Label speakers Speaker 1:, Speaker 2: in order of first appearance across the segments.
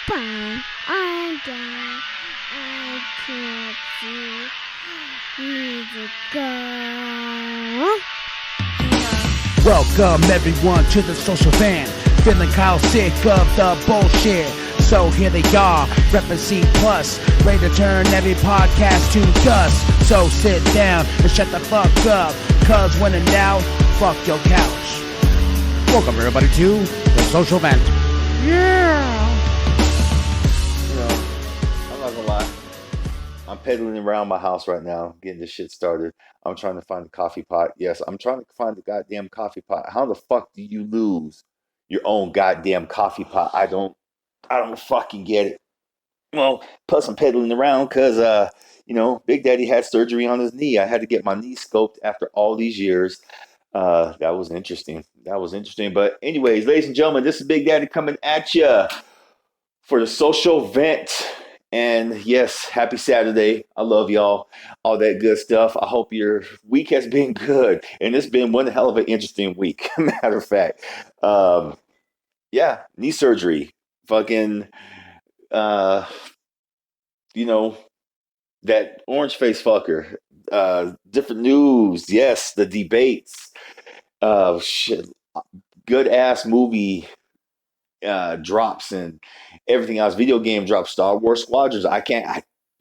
Speaker 1: Bye. I'm down. I can't see. Music go.
Speaker 2: Welcome everyone to the social van. Feeling Kyle sick of the bullshit. So here they are, reppin' C+, ready to turn every podcast to dust. So sit down and shut the fuck up, cause when in doubt, fuck your couch. Welcome everybody to the social vent. Yeah!
Speaker 3: I'm not gonna lie. I'm pedaling around my house right now, getting this shit started. I'm trying to find the coffee pot. Yes, I'm trying to find the goddamn coffee pot. How the fuck do you lose your own goddamn coffee pot? I don't fucking get it. Well, plus I'm pedaling around because Big Daddy had surgery on his knee. I had to get my knee scoped after all these years. That was interesting. That was interesting. But anyways, ladies and gentlemen, this is Big Daddy coming at you for the social vent. And yes, happy Saturday. I love y'all. All that good stuff. I hope your week has been good. And it's been one hell of an interesting week. Matter of fact. Yeah, knee surgery. Fucking uh, you know, that orange face fucker. Different news. Yes, the debates. Shit. Good ass movie drops and everything else. Video game drops. Star Wars Squadrons. I'm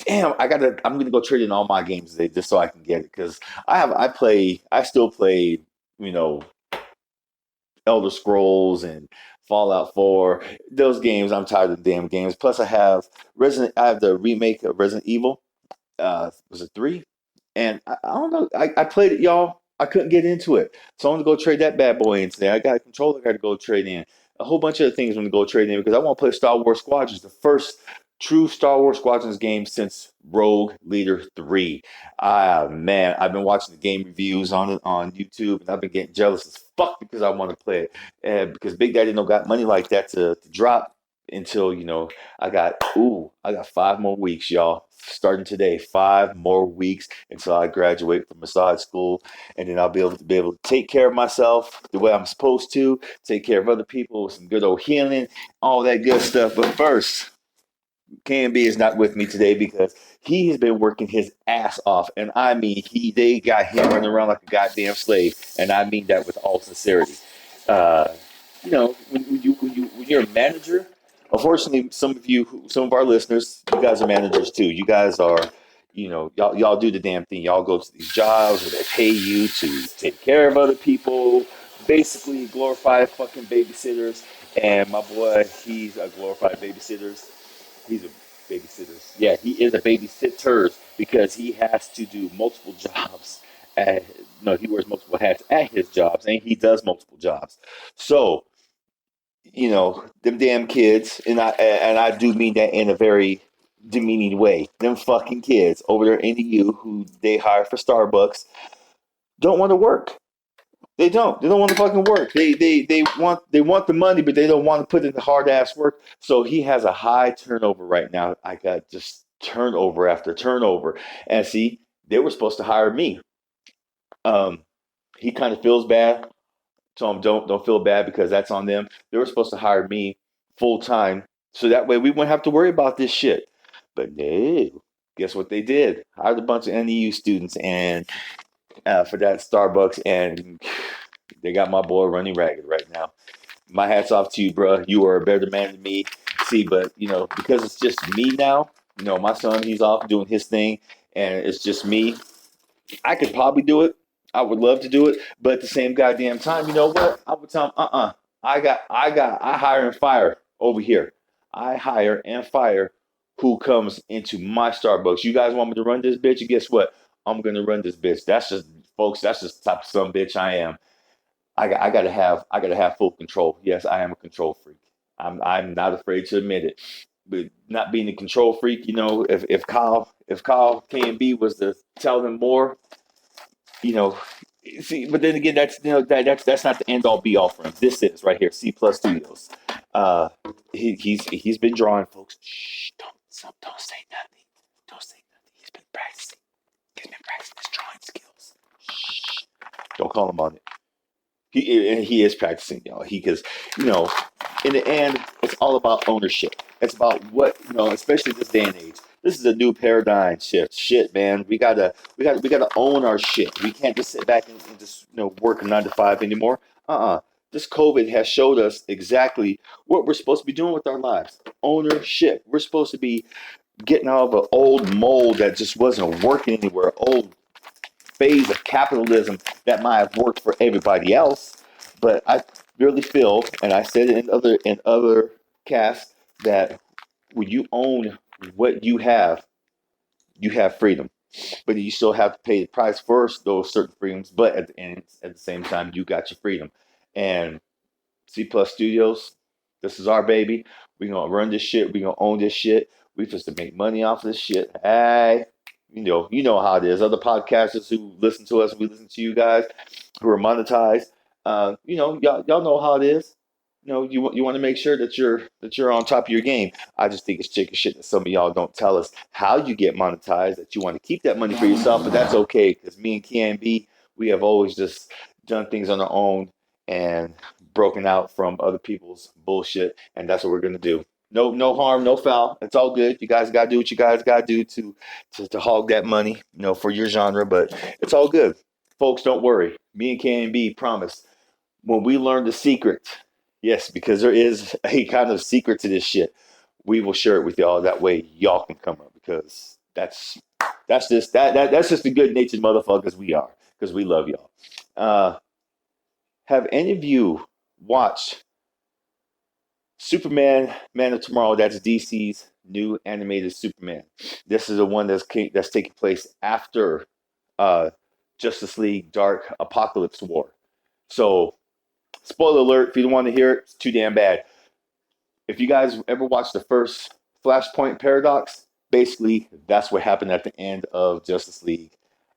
Speaker 3: gonna go trade in all my games today just so I can get it because I still play, you know, Elder Scrolls and Fallout 4. Those games, I'm tired of the damn games. Plus, I have the remake of Resident Evil. Was it 3? And I don't know. I played it, y'all. I couldn't get into it. So I'm gonna go trade that bad boy in today. I got a controller, I gotta go trade in. A whole bunch of other things I'm gonna go trade in because I want to play Star Wars Squadrons, the first true Star Wars Squadrons game since Rogue Leader 3. Ah man, I've been watching the game reviews on it on YouTube and I've been getting jealous as fuck because I want to play it. And because Big Daddy don't got money like that to drop until I got 5 more weeks, y'all. Starting today, 5 more weeks until I graduate from massage school, and then I'll be able to take care of myself the way I'm supposed to, take care of other people with some good old healing, all that good stuff. But first, KMB is not with me today because he has been working his ass off, and I mean they got him running around like a goddamn slave, and I mean that with all sincerity. Uh, when you're a manager, unfortunately, some of our listeners, you guys are managers too. You guys are, y'all do the damn thing. Y'all go to these jobs where they pay you to take care of other people, basically glorified fucking babysitters. And my boy, he's a glorified babysitter. He's a babysitter. Yeah, he is a babysitter because he has to do multiple jobs. No, he wears multiple hats at his jobs, and he does multiple jobs. So them damn kids, and I do mean that in a very demeaning way. Them fucking kids over there in the U who they hire for Starbucks don't want to work. They don't. They don't want to fucking work. They want the money, but they don't want to put in the hard ass work. So he has a high turnover right now. I got just turnover after turnover. And see, they were supposed to hire me. Um, he kind of feels bad. Tell them don't feel bad because that's on them. They were supposed to hire me full time, so that way we wouldn't have to worry about this shit. But no, guess what they did? Hired a bunch of NEU students and for that Starbucks, and they got my boy running ragged right now. My hats off to you, bro. You are a better man than me. See, but because it's just me now. My son, he's off doing his thing, and it's just me. I could probably do it. I would love to do it, but at the same goddamn time, you know what? I would tell them, I hire and fire over here. I hire and fire who comes into my Starbucks. You guys want me to run this bitch? And guess what? I'm gonna run this bitch. That's just, folks. That's just the type of some bitch I am. I gotta have full control. Yes, I am a control freak. I'm not afraid to admit it. But not being a control freak, if Kyle KMB was to tell them more, you know, see, but then again, that's not the end all be all for him. This is right here, C Plus Studios. Uh, he's been drawing, folks. Shh, don't say nothing. Don't say nothing. He's been practicing. He's been practicing his drawing skills. Shh, don't call him on it. He is practicing, y'all. Because in the end, it's all about ownership. It's about what, especially this day and age. This is a new paradigm shift. Shit, man. We gotta own our shit. We can't just sit back and just work a 9 to 5 anymore. This COVID has showed us exactly what we're supposed to be doing with our lives. Ownership. We're supposed to be getting out of an old mold that just wasn't working anywhere. Old phase of capitalism that might have worked for everybody else, but I really feel, and I said it in other casts, that when you own what you have freedom, but you still have to pay the price for those certain freedoms. But at the end, at the same time, you got your freedom. And C Plus Studios, this is our baby. We gonna run this shit. We gonna own this shit. We just to make money off of this shit. Hey, you know how it is. Other podcasters who listen to us, we listen to you guys who are monetized. Y'all know how it is. You want to make sure that you're on top of your game. I just think it's chicken shit that some of y'all don't tell us how you get monetized. That you want to keep that money for yourself, but that's okay because me and KNB, we have always just done things on our own and broken out from other people's bullshit, and that's what we're gonna do. No, no harm, no foul. It's all good. You guys gotta do what you guys gotta do to hog that money, for your genre. But it's all good, folks. Don't worry. Me and KNB promise when we learn the secret, yes, because there is a kind of secret to this shit. We will share it with y'all. That way, y'all can come up because that's just the good natured motherfuckers we are because we love y'all. Have any of you watched Superman, Man of Tomorrow? That's DC's new animated Superman. This is the one that's taking place after uh, Justice League Dark Apocalypse War. So, spoiler alert, if you don't want to hear it, it's too damn bad. If you guys ever watched the first Flashpoint Paradox, basically that's what happened at the end of Justice League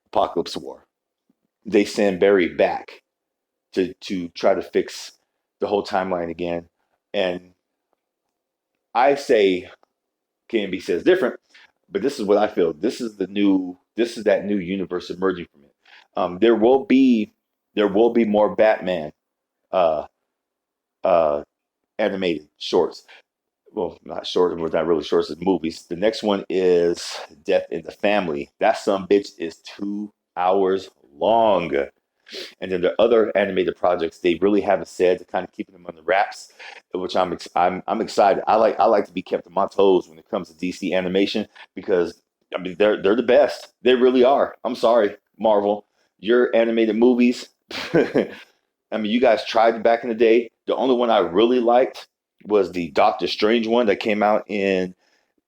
Speaker 3: Apocalypse War. They send Barry back to try to fix the whole timeline again. And I say KNB says different, but this is what I feel. This is that new universe emerging from it. There will be more Batman uh uh animated shorts. Well, not short, we're not really shorts, it's movies. The next one is Death in the Family. That some bitch is 2 hours long. And then the other animated projects they really haven't said, to kind of keeping them on the wraps, which I'm excited. I like to be kept on my toes when it comes to DC animation because I mean they're the best. They really are. I'm sorry, Marvel, your animated movies. I mean, you guys tried back in the day. The only one I really liked was the Doctor Strange one that came out in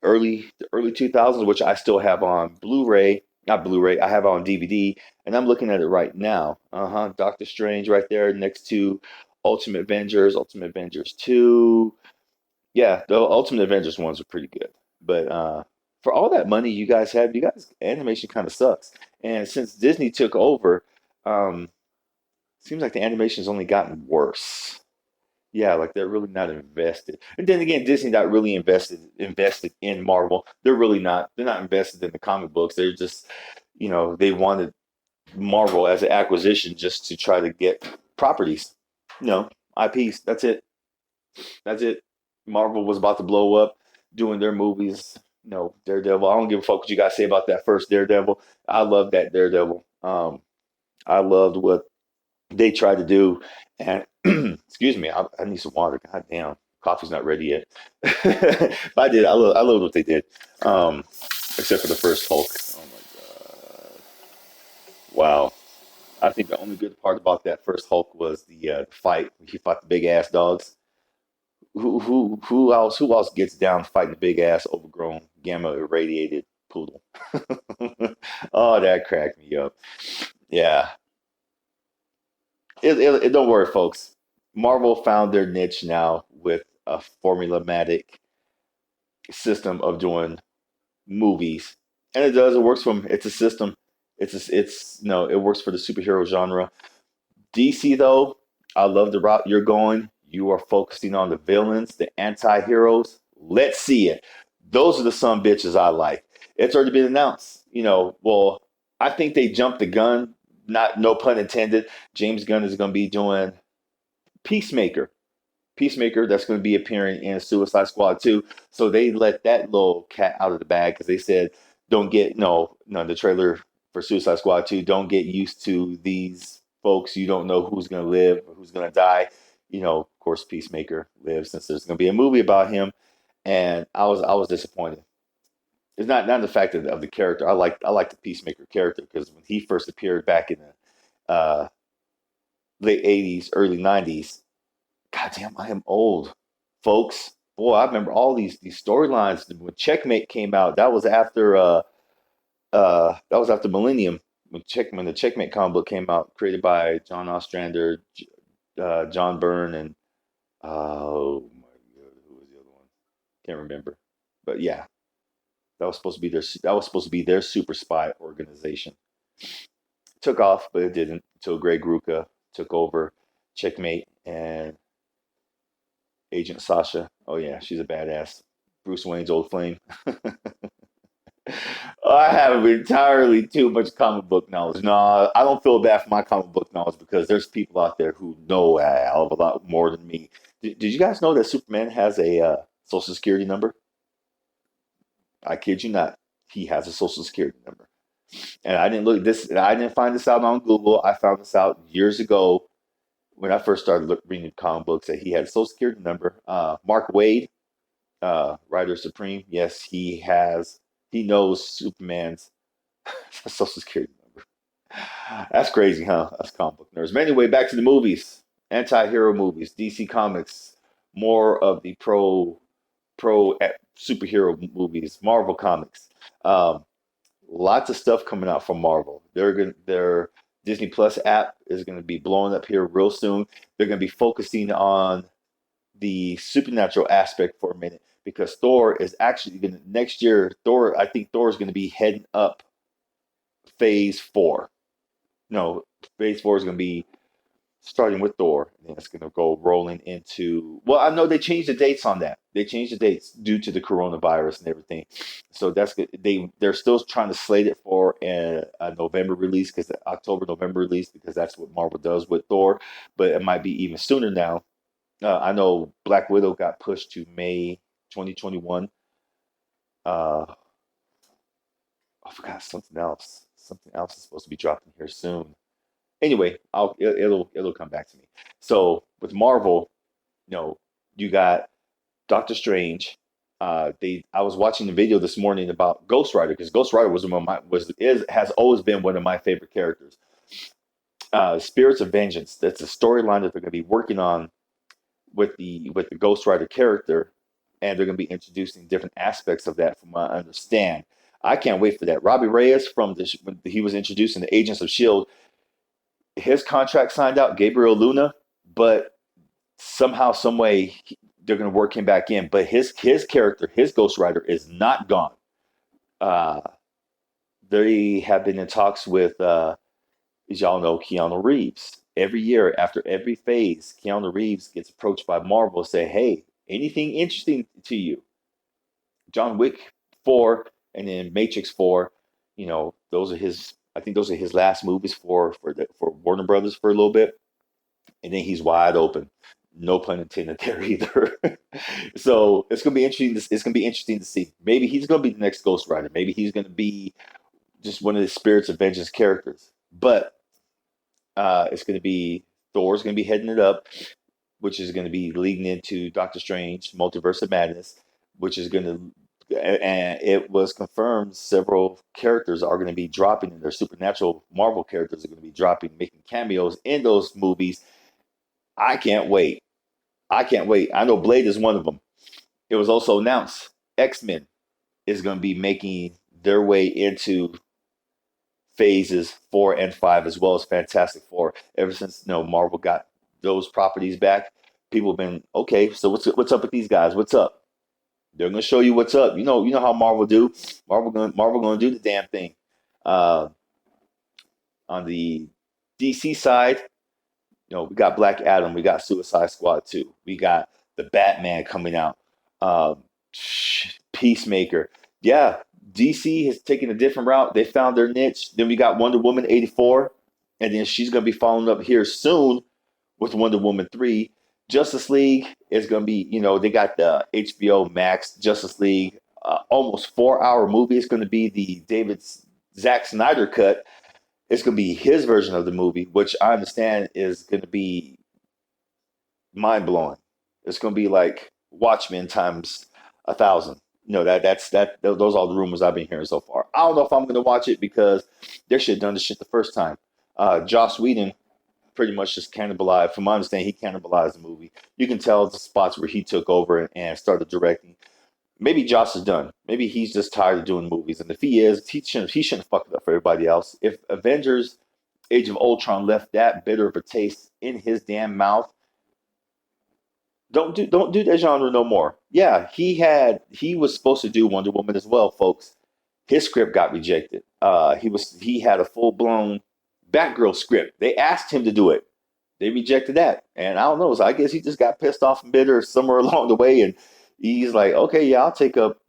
Speaker 3: the early 2000s, which I still have on Blu-ray, not Blu-ray, I have on DVD, and I'm looking at it right now. Doctor Strange right there next to Ultimate Avengers 2. Yeah, the Ultimate Avengers ones are pretty good. But for all that money you guys have, you guys animation kind of sucks. And since Disney took over, seems like the animation's only gotten worse. Yeah, like they're really not invested. And then again, Disney not really invested in Marvel. They're really not. They're not invested in the comic books. They're just, they wanted Marvel as an acquisition just to try to get properties, IPs. That's it. That's it. Marvel was about to blow up doing their movies. Daredevil. I don't give a fuck what you guys say about that first Daredevil. I love that Daredevil. I loved what they tried to do. And excuse me, I need some water. God damn, coffee's not ready yet. But I love what they did. Except for the first Hulk. Oh my god! Wow. I think the only good part about that first Hulk was the fight. He fought the big ass dogs. Who else gets down fighting the big ass overgrown gamma irradiated poodle? Oh, that cracked me up. Yeah, it don't worry, folks. Marvel found their niche now with a formulamatic system of doing movies, and it does. It works for them. It's a system. It's no. It works for the superhero genre. DC though, I love the route you're going. You are focusing on the villains, the anti-heroes. Let's see it. Those are the some bitches I like. It's already been announced. Well, I think they jumped the gun. Not no pun intended. James Gunn is going to be doing Peacemaker. Peacemaker that's going to be appearing in Suicide Squad 2. So they let that little cat out of the bag because they said, don't get, no, the trailer for Suicide Squad 2, don't get used to these folks. You don't know who's going to live or who's going to die. Of course, Peacemaker lives since there's going to be a movie about him. And I was disappointed. It's not the fact of the character. I like the Peacemaker character because when he first appeared back in the late '80s, early '90s, goddamn, I am old, folks. Boy, I remember all these storylines. When Checkmate came out, that was after Millennium. When the Checkmate comic book came out, created by John Ostrander, John Byrne, and oh my god, who was the other one? Can't remember. But yeah, that was supposed to be their super spy organization. Took off, but it didn't until Greg Rucka took over Checkmate and Agent Sasha. Oh yeah, she's a badass. Bruce Wayne's old flame. I have entirely too much comic book knowledge. No, I don't feel bad for my comic book knowledge because there's people out there who know a hell of a lot more than me. Did you guys know that Superman has a social security number? I kid you not. He has a social security number. And I didn't look this. I didn't find this out on Google. I found this out years ago when I first started reading comic books that he had a social security number. Mark Wade, writer supreme. Yes, he has. He knows Superman's social security number. That's crazy, huh? That's comic book nerds. But anyway, back to the movies. Anti-hero movies. DC Comics. More of the superhero movies. Marvel Comics. Um, Lots of stuff coming out from Marvel. Their Disney Plus app is going to be blowing up here real soon. They're going to be focusing on the supernatural aspect for a minute because Thor is actually going to next year. I think Thor is going to be heading up Phase 4. No, Phase 4 is going to be starting with Thor, and then it's going to go rolling into. Well, I know they changed the dates on that. They changed the dates due to the coronavirus and everything. So that's good. They're still trying to slate it for a November release because October November release because that's what Marvel does with Thor. But it might be even sooner now. I know Black Widow got pushed to May 2021. I forgot something else. Something else is supposed to be dropping here soon. Anyway, it'll come back to me. So with Marvel, you got Doctor Strange. I was watching the video this morning about Ghost Rider because Ghost Rider has always been one of my favorite characters. Spirits of Vengeance. That's a storyline that they're going to be working on with the Ghost Rider character, and they're going to be introducing different aspects of that, from what I understand. I can't wait for that. Robbie Reyes when he was introduced in the Agents of Shield, his contract signed out. Gabriel Luna, but somehow, some way, they're going to work him back in. But his character, his Ghost Rider, is not gone. Uh, they have been in talks with, as y'all know, Keanu Reeves. Every year, after every phase, Keanu Reeves gets approached by Marvel, say, "Hey, anything interesting to you?" John Wick 4 and then Matrix 4. Those are his. I think those are his last movies for Warner Brothers for a little bit, and then he's wide open. No pun intended there either. So it's gonna be interesting. It's gonna be interesting to see. Maybe he's gonna be the next Ghost Rider. Maybe he's gonna be just one of the Spirits of Vengeance characters. But it's gonna be Thor's gonna be heading it up, which is gonna be leading into Doctor Strange, Multiverse of Madness, which is gonna and it was confirmed several characters are going to be dropping, and their supernatural Marvel characters are going to be dropping, making cameos in those movies. I can't wait. I can't wait. I know Blade is one of them. It was also announced X-Men is going to be making their way into phases 4 and 5, as well as Fantastic Four. Ever since Marvel got those properties back, people have been okay. So what's up with these guys? What's up? They're gonna show you what's up. You know how Marvel do. Marvel gonna do the damn thing. Uh, on the DC side, we got Black Adam, we got Suicide Squad 2, we got the Batman coming out, um, Peacemaker. Yeah, DC has taken a different route. They found their niche. Then we got Wonder Woman 84, and then she's gonna be following up here soon with Wonder Woman 3. Justice League It's gonna be, they got the HBO Max Justice League, almost 4 hour movie. It's gonna be the Zack Snyder cut. It's gonna be his version of the movie, which I understand is gonna be mind blowing. It's gonna be like Watchmen times 1,000. Those are all the rumors I've been hearing so far. I don't know if I'm gonna watch it because they should have done this shit the first time. Joss Whedon pretty much just cannibalized. From my understanding, he cannibalized the movie. You can tell the spots where he took over and started directing. Maybe Joss is done. Maybe he's just tired of doing movies. And if he is, he shouldn't fuck it up for everybody else. If Avengers Age of Ultron left that bitter of a taste in his damn mouth, don't do that genre no more. Yeah, he was supposed to do Wonder Woman as well, folks. His script got rejected. He had a full blown Batgirl script. They asked him to do it. They rejected that, and I don't know. So I guess he just got pissed off and bitter somewhere along the way, and he's like, okay, yeah, I'll take up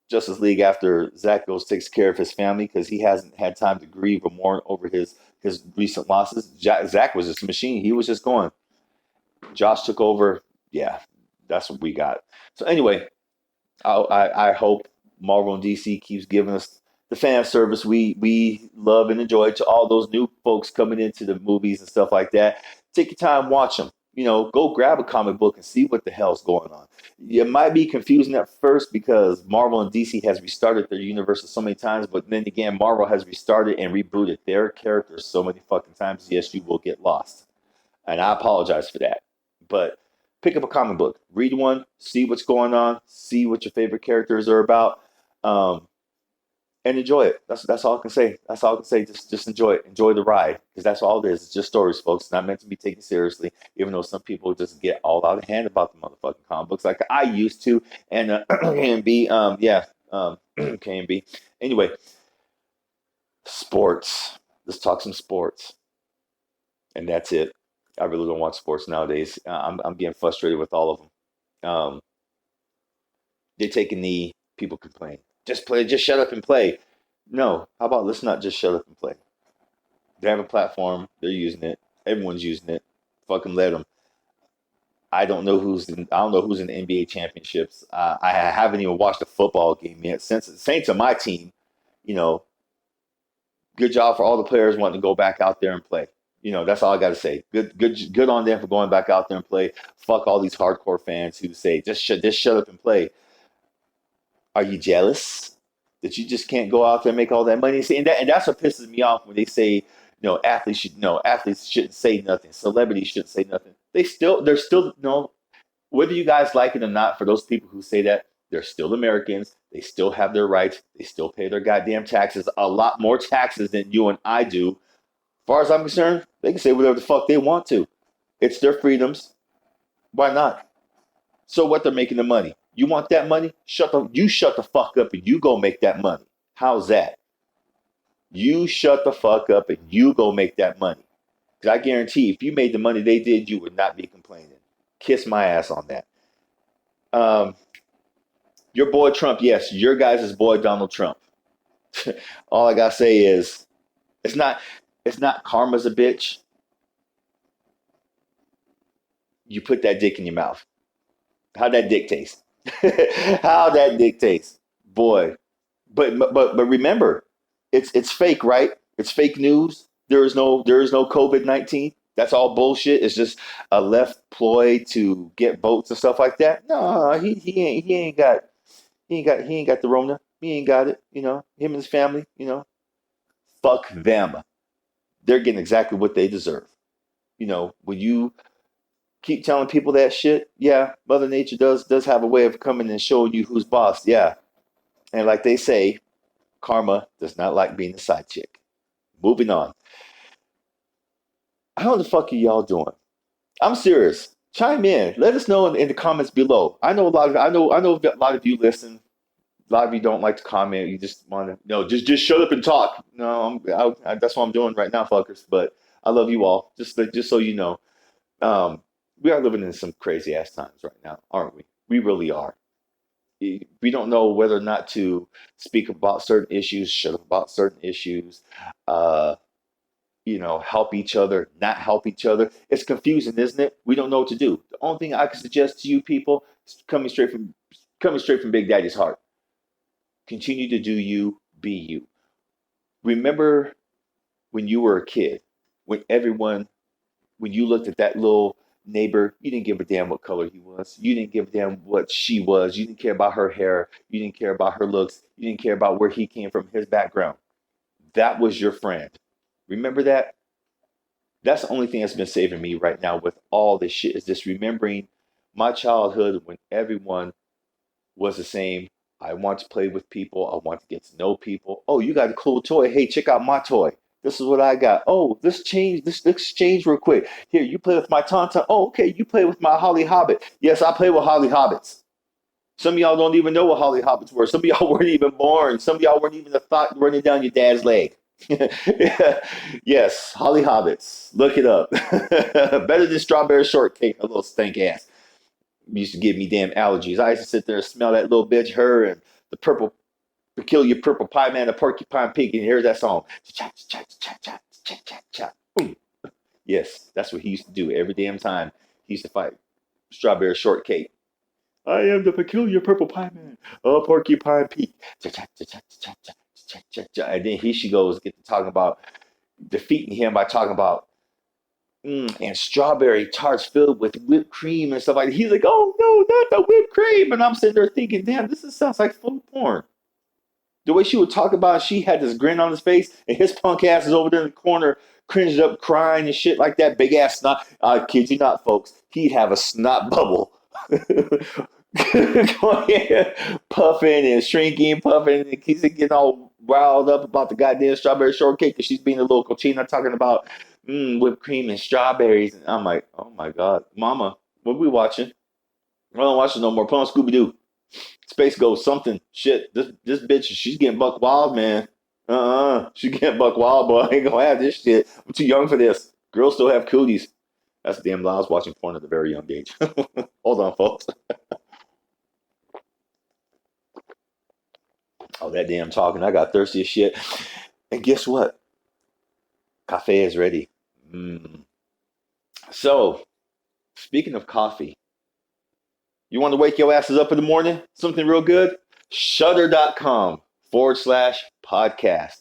Speaker 3: Justice League after Zach goes takes care of his family because he hasn't had time to grieve or mourn over his recent losses. Zach was just a machine. He was just going. Josh took over. Yeah, that's what we got. So anyway, I hope Marvel and DC keeps giving us the fan service we love and enjoy to all those new folks coming into the movies and stuff like that. Take your time, watch them. Go grab a comic book and see what the hell's going on. It might be confusing at first because Marvel and DC has restarted their universes so many times, but then again, Marvel has restarted and rebooted their characters so many fucking times. Yes, you will get lost, and I apologize for that. But pick up a comic book, read one, see what's going on, see what your favorite characters are about, and enjoy it. That's all I can say. That's all I can say. Just enjoy it. Enjoy the ride because that's all it is. It's just stories, folks. It's not meant to be taken seriously. Even though some people just get all out of hand about the motherfucking comic books, like I used to, and can be, can be. Anyway, sports. Let's talk some sports, and that's it. I really don't watch sports nowadays. I'm getting frustrated with all of them. They take a knee. People complain. Just play. Just shut up and play. No. How about let's not just shut up and play. They have a platform. They're using it. Everyone's using it. Fucking let them. I don't know who's in the NBA championships. I haven't even watched a football game yet. Since the Saints are my team, you know, good job for all the players wanting to go back out there and play. That's all I got to say. Good on them for going back out there and play. Fuck all these hardcore fans who say just shut up and play. Are you jealous that you just can't go out there and make all that money? See, and that's what pisses me off when they say, athletes shouldn't say nothing. Celebrities shouldn't say nothing. They're still whether you guys like it or not. For those people who say that, they're still Americans. They still have their rights. They still pay their goddamn taxes. A lot more taxes than you and I do. As far as I'm concerned, they can say whatever the fuck they want to. It's their freedoms. Why not? So what? They're making the money. You want that money? Shut the fuck up and you go make that money. How's that? You shut the fuck up and you go make that money. Because I guarantee if you made the money they did, you would not be complaining. Kiss my ass on that. Your boy Trump, yes, your guys' boy Donald Trump. All I gotta say is it's not karma's a bitch. You put that dick in your mouth. How'd that dick taste? How that dick tastes, boy. But remember, it's fake, right? It's fake news. There is no COVID-19. That's all bullshit. It's just a left ploy to get votes and stuff like that. No, he ain't got the Rona. He ain't got it. Him and his family. Fuck them. They're getting exactly what they deserve. When you keep telling people that shit, yeah, Mother Nature does have a way of coming and showing you who's boss. Yeah. And like they say, karma does not like being a side chick. Moving on. How the fuck are y'all doing? I'm serious. Chime in. Let us know in the comments below. I know a lot of you listen. A lot of you don't like to comment. You just want to just shut up and talk. No, that's what I'm doing right now, fuckers. But I love you all. Just so you know. We are living in some crazy ass times right now, aren't we? We really are. We don't know whether or not to speak about certain issues, shut up about certain issues. help each other, not help each other. It's confusing, isn't it? We don't know what to do. The only thing I can suggest to you people, coming straight from Big Daddy's heart, continue to do you, be you. Remember when you were a kid, when when you looked at that little neighbor, you didn't give a damn what color he was. You didn't give a damn what she was. You didn't care about her hair. You didn't care about her looks. You didn't care about where he came from, his background. That was your friend. Remember that? That's the only thing that's been saving me right now with all this shit, is just remembering my childhood when everyone was the same. I want to play with people. I want to get to know people. Oh, you got a cool toy. Hey, check out my toy. This is what I got. Oh, this exchange real quick. Here, you play with my Tauntaun. Oh, okay, you play with my Holly Hobbit. Yes, I play with Holly Hobbits. Some of y'all don't even know what Holly Hobbits were. Some of y'all weren't even born. Some of y'all weren't even a thought running down your dad's leg. Yes, Holly Hobbits. Look it up. Better than strawberry shortcake, a little stank ass. Used to give me damn allergies. I used to sit there and smell that little bitch, her and the purple, peculiar purple pie man, the porcupine pig, and hear that song. Cha cha cha cha cha cha cha. Boom. Yes, that's what he used to do every damn time. He used to fight strawberry shortcake. I am the peculiar purple pie man, a porcupine pig. Cha cha cha cha cha cha cha cha cha. And then here she goes, get to talking about defeating him by talking about and strawberry tarts filled with whipped cream and stuff like that. He's like, oh no, not the whipped cream. And I'm sitting there thinking, damn, sounds like food porn. The way she would talk about it, she had this grin on his face, and his punk ass is over there in the corner, cringed up, crying and shit like that. Big ass snot. I kid you not, folks. He'd have a snot bubble. Puffing and shrinking, puffing, and he's getting all riled up about the goddamn strawberry shortcake because she's being a little cochina talking about whipped cream and strawberries. And I'm like, oh my God, Mama, what are we watching? I don't watch it no more. Put on Scooby Doo. Space Ghost, something. Shit, this bitch, she's getting buck wild, man. She getting buck wild, boy. I ain't gonna have this shit. I'm too young for this. Girls still have cooties. That's damn loud. I was watching porn at a very young age. Hold on, folks. Oh, that damn talking. I got thirsty as shit. And guess what? Cafe is ready. So, speaking of coffee, you want to wake your asses up in the morning? Something real good? Shudder.com/podcast.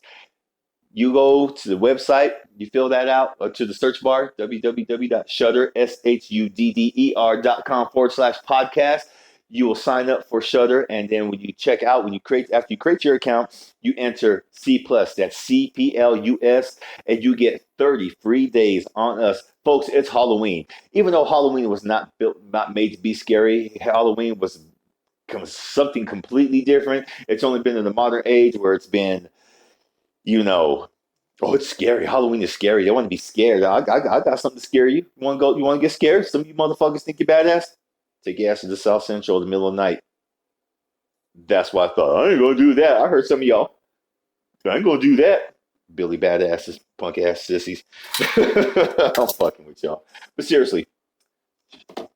Speaker 3: You go to the website, you fill that out, or to the search bar, www.shudder.com/podcast. You will sign up for Shudder, and then when you check out, after you create your account, you enter C plus. That's CPLUS, and you get 30 free days on us, folks. It's Halloween. Even though Halloween was not made to be scary, Halloween was something completely different. It's only been in the modern age where it's been, oh, it's scary. Halloween is scary. They want to be scared. I got something to scare you. You want to go? You want to get scared? Some of you motherfuckers think you're badass. Take your ass to the South Central in the middle of the night. That's why I thought, I ain't gonna do that. I heard some of y'all. I ain't gonna do that. Billy badasses, punk ass sissies. I'm fucking with y'all. But seriously,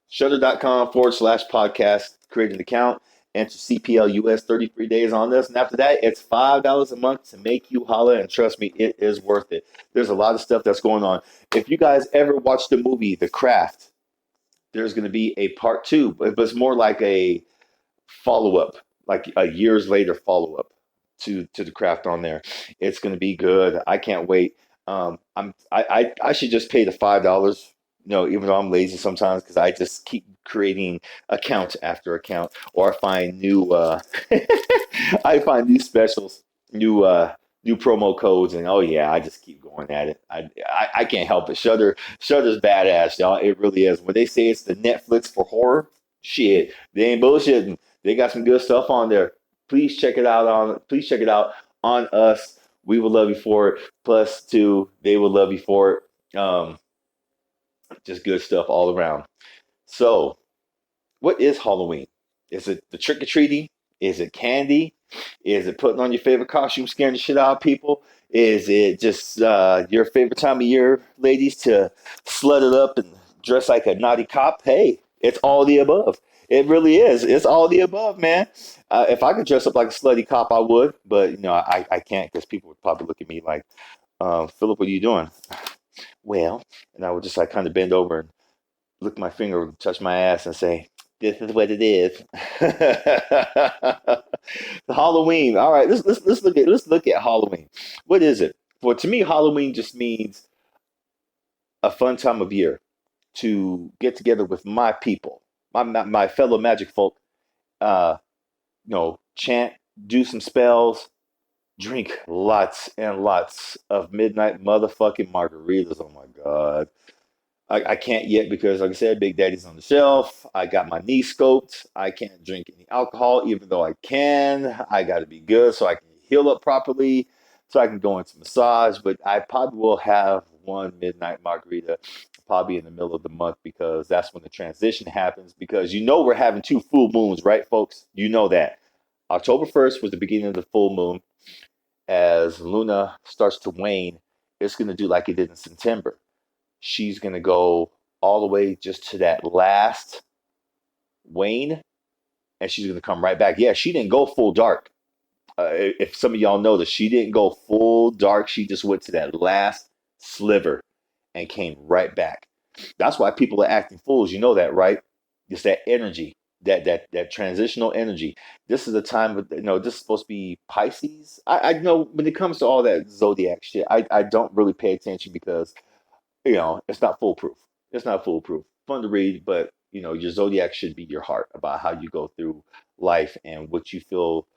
Speaker 3: shudder.com/podcast. Create an account. Enter CPLUS 33 days on this. And after that, it's $5 a month to make you holla. And trust me, it is worth it. There's a lot of stuff that's going on. If you guys ever watched the movie The Craft, there's going to be a part 2, but it's more like a follow-up, like a years later follow-up to The Craft on there. It's going to be good. I can't wait. I should just pay the $5, even though I'm lazy sometimes, because I just keep creating account after account, or I find new I find new specials, new promo codes, and oh yeah, I just keep going at it. I can't help it. Shudder's badass, y'all. It really is. When they say it's the Netflix for horror, shit, they ain't bullshitting. They got some good stuff on there. Please check it out on us. We will love you for it. Plus, too, they will love you for it. Just good stuff all around. So, what is Halloween? Is it the trick-or-treating? Is it candy? Is it putting on your favorite costume, scaring the shit out of people? Is it just your favorite time of year, ladies, to slut it up and dress like a naughty cop? Hey, it's all the above. It really is. It's all the above, man. If I could dress up like a slutty cop, I would. But, I can't, because people would probably look at me like, Philip, what are you doing? Well, and I would just like kind of bend over and lick my finger, touch my ass, and say, "This is what it is." Halloween. All right, let's look at Halloween. What is it? Well, to me, Halloween just means a fun time of year to get together with my people, my fellow magic folk. Uh, chant, do some spells, drink lots and lots of midnight motherfucking margaritas. Oh my God. I can't yet because, like I said, Big Daddy's on the shelf. I got my knee scoped. I can't drink any alcohol, even though I can. I got to be good so I can heal up properly, so I can go into massage. But I probably will have one midnight margarita, probably in the middle of the month, because that's when the transition happens. Because we're having two full moons, right, folks? You know that. October 1st was the beginning of the full moon. As Luna starts to wane, it's going to do like it did in September. She's going to go all the way just to that last wane, and she's going to come right back. Yeah, she didn't go full dark. If some of y'all know that she didn't go full dark, she just went to that last sliver and came right back. That's why people are acting fools. You know that, right? It's that energy, that transitional energy. This is the time of, this is supposed to be Pisces. I know when it comes to all that zodiac shit, I don't really pay attention because it's not foolproof. It's not foolproof. Fun to read, but your zodiac should be your heart about how you go through life and what you feel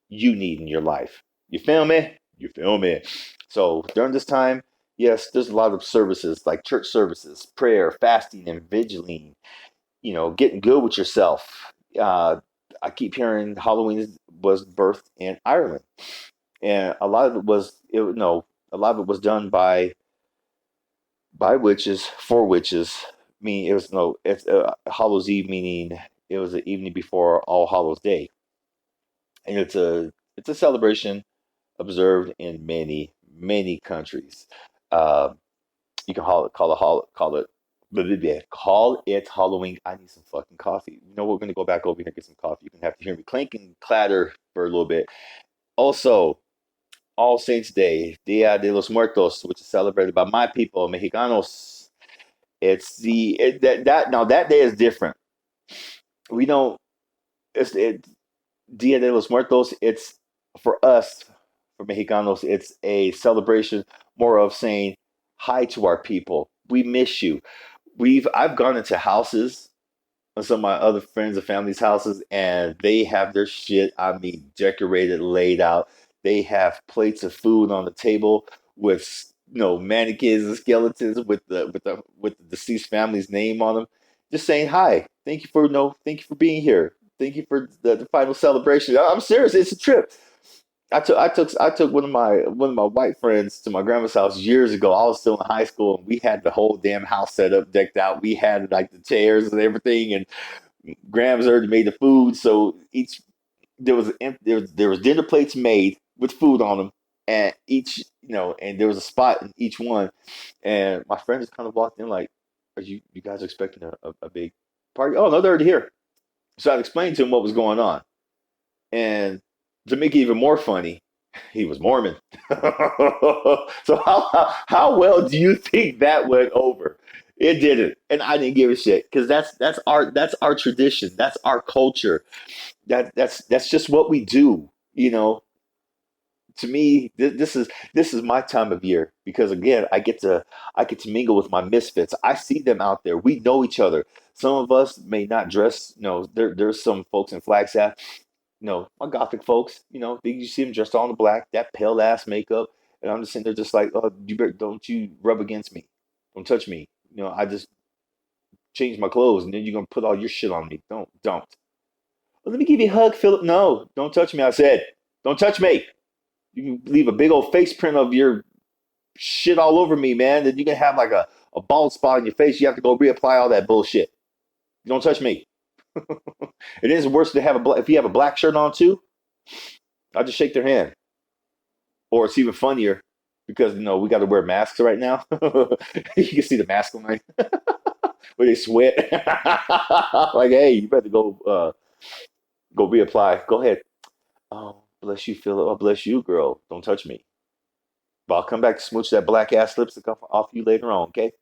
Speaker 3: you need in your life. You feel me? You feel me? So during this time, yes, there's a lot of services like church services, prayer, fasting, and vigiling. Getting good with yourself. I keep hearing Halloween was birthed in Ireland, and a lot of it was a lot of it was done by witches for witches. Meaning it was no, it's Hallows Eve, meaning it was the evening before All Hallows Day, and it's a celebration observed in many countries. Uh, you can call it Halloween. I need some fucking coffee. We're gonna go back over here and get some coffee. You're gonna have to hear me clink and clatter for a little bit. Also, All Saints Day, Dia de los Muertos, which is celebrated by my people, Mexicanos. It's the it, that now that day is different. We don't. It's Dia de los Muertos. It's for us, for Mexicanos. It's a celebration more of saying hi to our people. We miss you. I've gone into houses on some of my other friends and family's houses, and they have their shit, I mean, decorated, laid out. They have plates of food on the table with mannequins and skeletons with the deceased family's name on them, just saying hi. Thank you for being here. Thank you for the final celebration. I'm serious. It's a trip. I took one of my white friends to my grandma's house years ago. I was still in high school, and we had the whole damn house set up, decked out. We had like the chairs and everything, and Grams already made the food. So each there was dinner plates made with food on them, and and there was a spot in each one. And my friend just kind of walked in like, "Are you guys expecting a big party?" Oh no, they're already here. So I explained to him what was going on. And to make it even more funny, he was Mormon. So how well do you think that went over? It didn't, and I didn't give a shit because that's our tradition, that's our culture. That's just what we do. To me, this is my time of year because again, I get to mingle with my misfits. I see them out there. We know each other. Some of us may not dress. There's some folks in Flagstaff, my gothic folks, you see them dressed all in black, that pale ass makeup, and I'm just sitting there just like, oh, don't you rub against me, don't touch me. I just changed my clothes, and then you're gonna put all your shit on me. Don't. Well, let me give you a hug, Philip. No, don't touch me. I said, don't touch me. You can leave a big old face print of your shit all over me, man. Then you can have like a bald spot on your face. You have to go reapply all that bullshit. Don't touch me. It is worse to have if you have a black shirt on too. I'll just shake their hand. Or it's even funnier because we got to wear masks right now. You can see the mask on where they sweat. Like, hey, you better go reapply. Go ahead. Oh, bless you, Philip. Oh, bless you, girl. Don't touch me. But I'll come back to smooch that black ass lipstick off you later on, okay?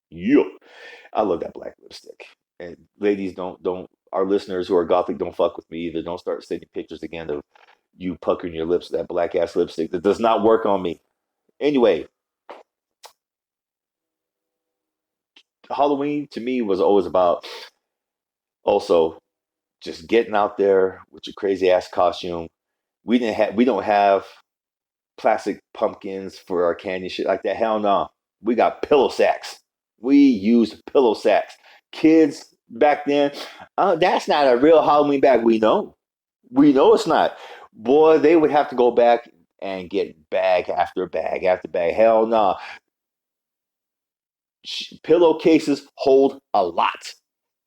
Speaker 3: Yeah. I love that black lipstick. And ladies, don't our listeners who are gothic don't fuck with me either. Don't start sending pictures again of you puckering your lips with that black ass lipstick. That does not work on me. Anyway, Halloween to me was always about also just getting out there with your crazy ass costume. We don't have plastic pumpkins for our candy shit like that. Hell no. We got pillow sacks. We used pillow sacks. Kids back then, that's not a real Halloween bag. We know. We know it's not. Boy, they would have to go back and get bag after bag after bag. Hell no. Pillowcases hold a lot.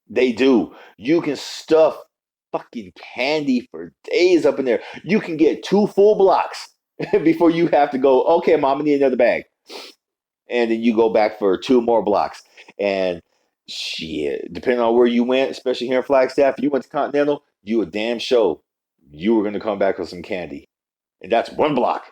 Speaker 3: They do. You can stuff fucking candy for days up in there. You can get 2 full blocks before you have to go, okay, mom, I need another bag. And then you go back for 2 more blocks. And shit, depending on where you went, especially here in Flagstaff, if you went to Continental, you a damn show. You were going to come back with some candy. And that's 1 block.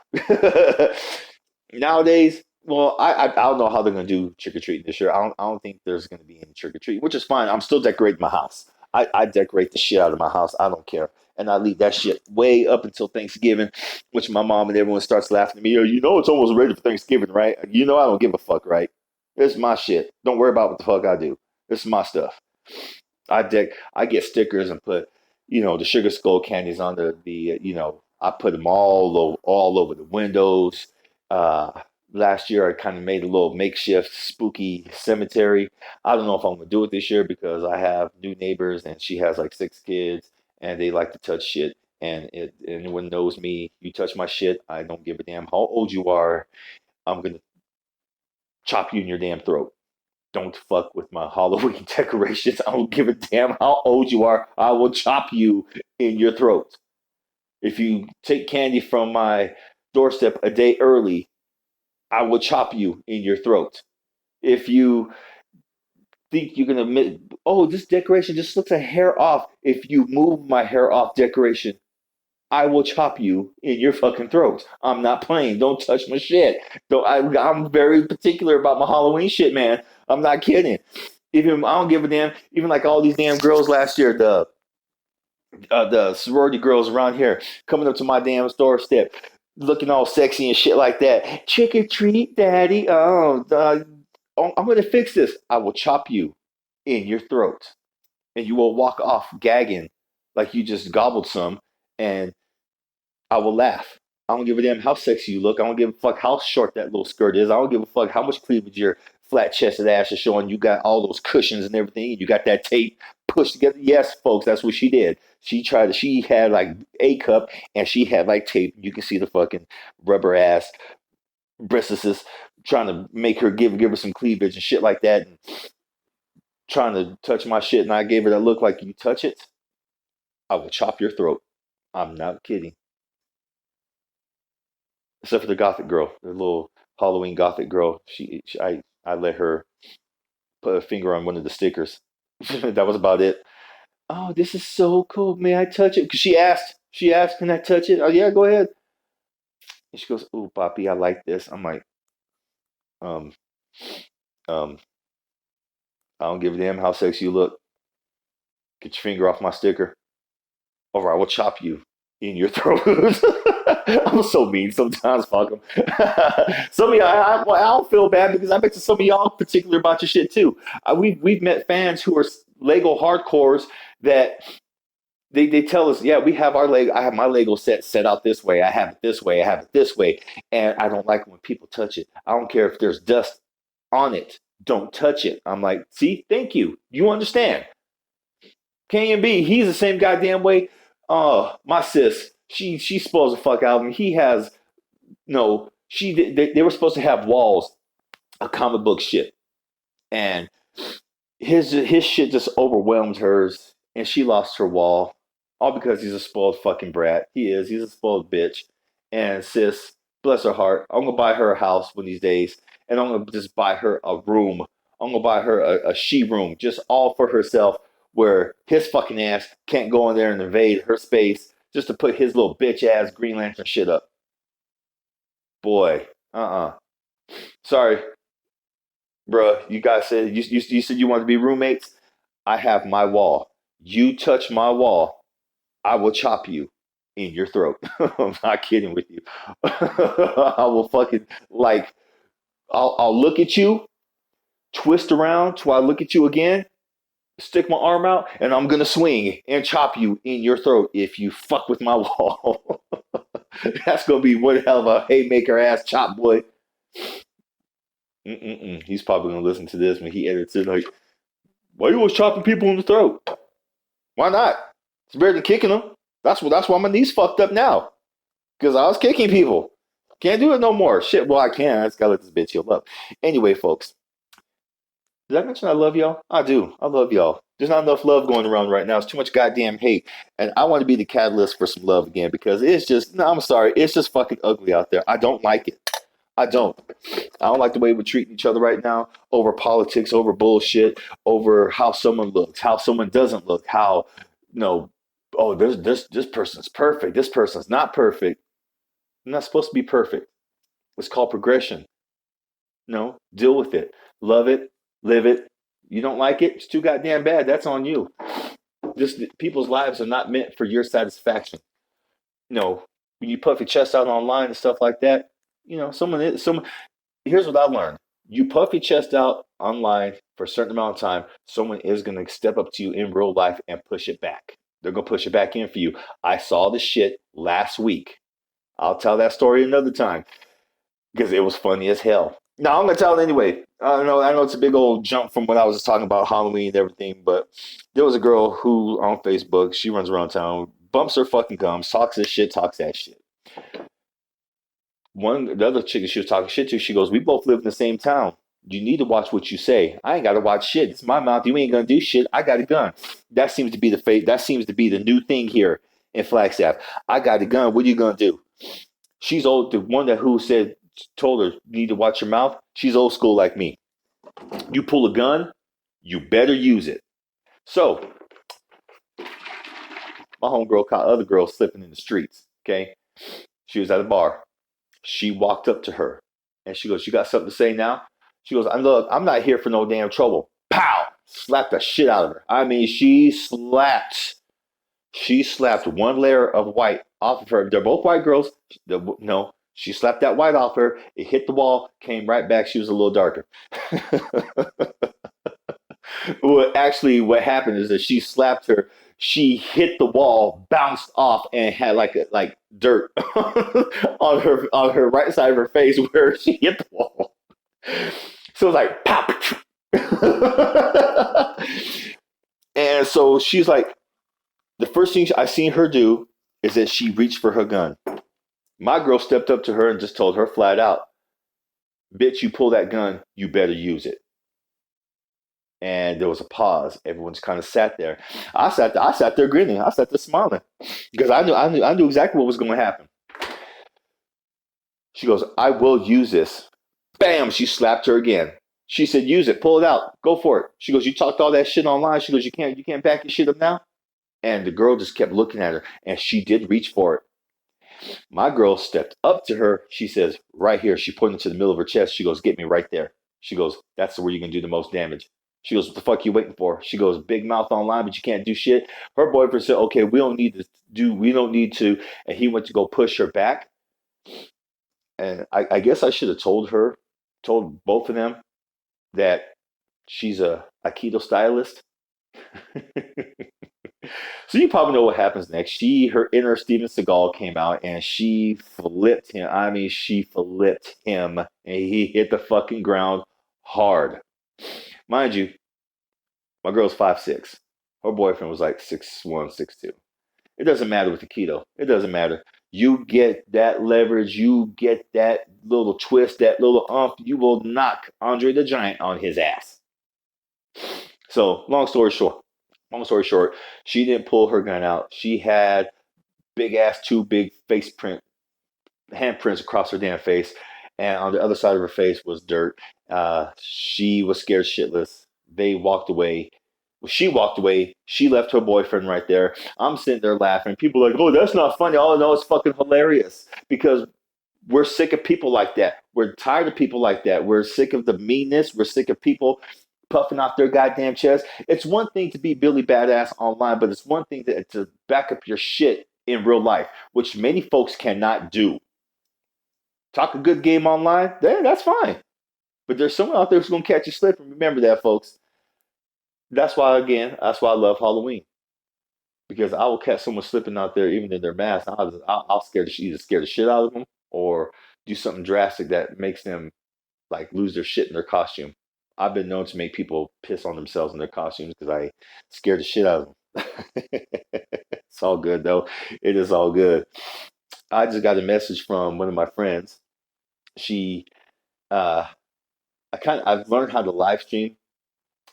Speaker 3: Nowadays, well, I don't know how they're gonna do trick or treating this year. I don't think there's gonna be any trick or treat, which is fine. I'm still decorating my house. I decorate the shit out of my house. I don't care, and I leave that shit way up until Thanksgiving, which my mom and everyone starts laughing at me. Oh, you know it's almost ready for Thanksgiving, right? You know I don't give a fuck, right? It's my shit. Don't worry about what the fuck I do. This is my stuff. I get stickers and put, the sugar skull candies on I put them all over the windows. Uh, Last year I kind of made a little makeshift spooky cemetery. I don't know if I'm gonna do it this year because I have new neighbors and she has like 6 kids and they like to touch shit. And anyone knows me, you touch my shit, I don't give a damn how old you are. I'm gonna chop you in your damn throat. Don't fuck with my Halloween decorations. I don't give a damn how old you are. I will chop you in your throat. If you take candy from my doorstep a day early, I will chop you in your throat. If you think you're gonna admit, oh, this decoration just looks a hair off. If you move my hair off decoration, I will chop you in your fucking throat. I'm not playing. Don't touch my shit. I'm very particular about my Halloween shit, man. I'm not kidding. Even I don't give a damn. Even like all these damn girls last year, the sorority girls around here coming up to my damn doorstep, looking all sexy and shit like that. Trick or treat, daddy. I'm gonna fix this. I will chop you in your throat, and you will walk off gagging like you just gobbled some, and I will laugh. I don't give a damn how sexy you look. I don't give a fuck how short that little skirt is. I don't give a fuck how much cleavage your flat chested ass is showing. You got all those cushions and everything. And you got that tape pushed together. Yes, folks, that's what she did. She had like a cup and she had like tape. You can see the fucking rubber ass breastises trying to make her give her some cleavage and shit like that. And trying to touch my shit. And I gave her that look like, you touch it, I will chop your throat. I'm not kidding. Except for the gothic girl, the little Halloween gothic girl. I let her put a finger on one of the stickers. That was about it. Oh, this is so cool. May I touch it? Because she asked, can I touch it? Oh yeah, go ahead. And she goes, ooh, Poppy, I like this. I'm like, um, um, I don't give a damn how sexy you look. Get your finger off my sticker. All right, I will chop you in your throat. I'm so mean sometimes. Fuck them. Some of y'all, I don't feel bad because I bet you some of y'all particular about your shit too. We've met fans who are Lego hardcores that they tell us, yeah, we have our Lego. I have my Lego set out this way. I have it this way. I have it this way, and I don't like it when people touch it. I don't care if there's dust on it. Don't touch it. I'm like, see, thank you. You understand? K and B, he's the same goddamn way. Oh, my sis, she spoils the fuck out of him. He has no. They were supposed to have walls of comic book shit, and his shit just overwhelmed hers, and she lost her wall, all because he's a spoiled fucking brat. He is. He's a spoiled bitch. And sis, bless her heart, I'm gonna buy her a house one of these days, and I'm gonna just buy her a room. I'm gonna buy her a she room, just all for herself, where his fucking ass can't go in there and invade her space just to put his little bitch ass Green Lantern shit up. Boy, Uh-uh. Sorry, bruh. You guys said you said you wanted to be roommates. I have my wall. You touch my wall, I will chop you in your throat. I'm not kidding with you. I will fucking like I'll look at you, twist around till I look at you again, stick my arm out, and I'm gonna swing and chop you in your throat if you fuck with my wall. That's gonna be one hell of a haymaker ass chop, boy. Mm-mm-mm. He's probably gonna listen to this when he edits it. Like, why you always chopping people in the throat? Why not? It's better than kicking them. That's why my knees fucked up now. Because I was kicking people. Can't do it no more. Shit, well I can. I just gotta let this bitch heal up. Anyway, folks, did I mention I love y'all? I do. I love y'all. There's not enough love going around right now. It's too much goddamn hate. And I want to be the catalyst for some love again because it's just, no, I'm sorry. It's just fucking ugly out there. I don't like it. I don't. I don't like the way we're treating each other right now over politics, over bullshit, over how someone looks, how someone doesn't look, how, you know, oh, this person's perfect. This person's not perfect. I'm not supposed to be perfect. It's called progression. No, deal with it. Love it. Live it. You don't like it? It's too goddamn bad. That's on you. Just people's lives are not meant for your satisfaction. You know, when you puff your chest out online and stuff like that, you know, here's what I learned. You puff your chest out online for a certain amount of time, someone is going to step up to you in real life and push it back. They're going to push it back in for you. I saw the shit last week. I'll tell that story another time because it was funny as hell. No, I'm gonna tell it anyway. I know it's a big old jump from what I was just talking about Halloween and everything, but there was a girl who on Facebook, she runs around town, bumps her fucking gums, talks this shit, talks that shit. The other chick that she was talking shit to, she goes, "We both live in the same town. You need to watch what you say. I ain't gotta watch shit. It's my mouth. You ain't gonna do shit. I got a gun." That seems to be the fate. That seems to be the new thing here in Flagstaff. I got a gun. What are you gonna do? She's old. The one that who said told her you need to watch your mouth. She's old school like me. You pull a gun, you better use it. So my homegirl caught other girls slipping in the streets. Okay, she was at a bar. She walked up to her and she goes, "You got something to say now?" She goes, "Look, I'm not here for no damn trouble." Pow! Slapped the shit out of her. I mean, she slapped one layer of white off of her. They're both white girls. No, she slapped that white off her. It hit the wall, came right back. She was a little darker. What happened is that she slapped her. She hit the wall, bounced off, and had like dirt on her right side of her face where she hit the wall. So it was like pop. And so she's like, the first thing I seen her do is that she reached for her gun. My girl stepped up to her and just told her flat out, "Bitch, you pull that gun, you better use it." And there was a pause. Everyone's kind of sat there. I sat there grinning. I sat there smiling because I knew exactly what was going to happen. She goes, "I will use this." Bam! She slapped her again. She said, "Use it. Pull it out. Go for it." She goes, "You talked all that shit online." She goes, You can't back your shit up now." And the girl just kept looking at her, and she did reach for it. My girl stepped up to her. She says, "Right here." She pointed to the middle of her chest. She goes, "Get me right there." She goes, "That's where you can do the most damage." She goes, "What the fuck you waiting for?" She goes, "Big mouth online, but you can't do shit." Her boyfriend said, "Okay, we don't need to." And he went to go push her back. And I guess I should have told both of them that she's a Aikido stylist. So you probably know what happens next. Her inner Steven Seagal came out and she flipped him. I mean, she flipped him and he hit the fucking ground hard. Mind you, my girl's 5'6". Her boyfriend was like 6'1", 6'2". It doesn't matter with the keto. It doesn't matter. You get that leverage, you get that little twist, that little you will knock Andre the Giant on his ass. So, long story short, she didn't pull her gun out. She had two big handprints across her damn face, and on the other side of her face was dirt. She was scared shitless. They walked away. She walked away. She left her boyfriend right there. I'm sitting there laughing. People are like, "Oh, that's not funny." Oh no, it's fucking hilarious because We're sick of people like that. We're tired of people like that. We're sick of the meanness. We're sick of people puffing off their goddamn chest. It's one thing to be Billy Badass online, but it's one thing to back up your shit in real life, which many folks cannot do. Talk a good game online, that's fine. But there's someone out there who's going to catch you slipping. Remember that, folks. That's why I love Halloween. Because I will catch someone slipping out there, even in their mask. I'll either scare the shit out of them or do something drastic that makes them like lose their shit in their costume. I've been known to make people piss on themselves in their costumes because I scared the shit out of them. It's all good though. It is all good. I just got a message from one of my friends. She, uh, I've learned how to live stream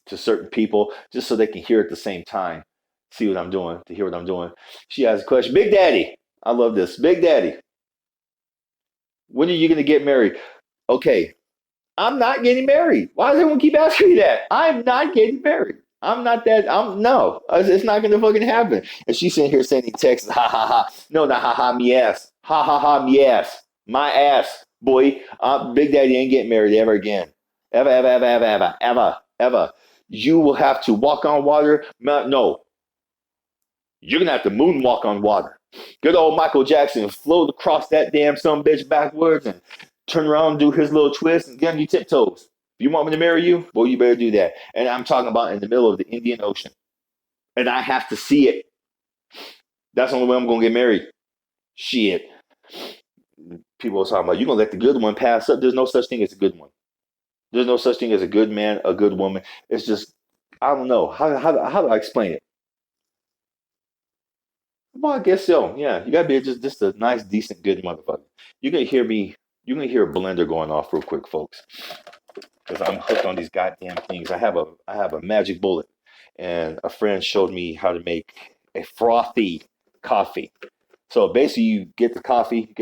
Speaker 3: to certain people just so they can hear at the same time, see what I'm doing, to hear what I'm doing. She has a question. Big Daddy, I love this. Big Daddy, when are you going to get married? Okay, I'm not getting married. Why does everyone keep asking me that? I'm not getting married. I'm not that. I'm no. It's not gonna fucking happen. And she's sitting here sending texts. Ha ha ha. No, not ha ha me ass. Ha ha ha me ass. My ass, boy. Big Daddy ain't getting married ever again. Ever, ever, ever, ever, ever, ever, ever. You will have to walk on water. No, you're gonna have to moonwalk on water. Good old Michael Jackson float across that damn some bitch backwards and turn around and do his little twist and get on your tiptoes. If you want me to marry you, well, you better do that. And I'm talking about in the middle of the Indian Ocean. And I have to see it. That's the only way I'm gonna get married. Shit. People are talking about you gonna let the good one pass up. There's no such thing as a good one. There's no such thing as a good man, a good woman. It's just I don't know. How do I explain it? Well, I guess so. Yeah, you gotta be just a nice, decent, good motherfucker. You're gonna hear me. You're gonna hear a blender going off real quick, folks, because I'm hooked on these goddamn things. I have a magic bullet, and a friend showed me how to make a frothy coffee. So basically, you get the coffee,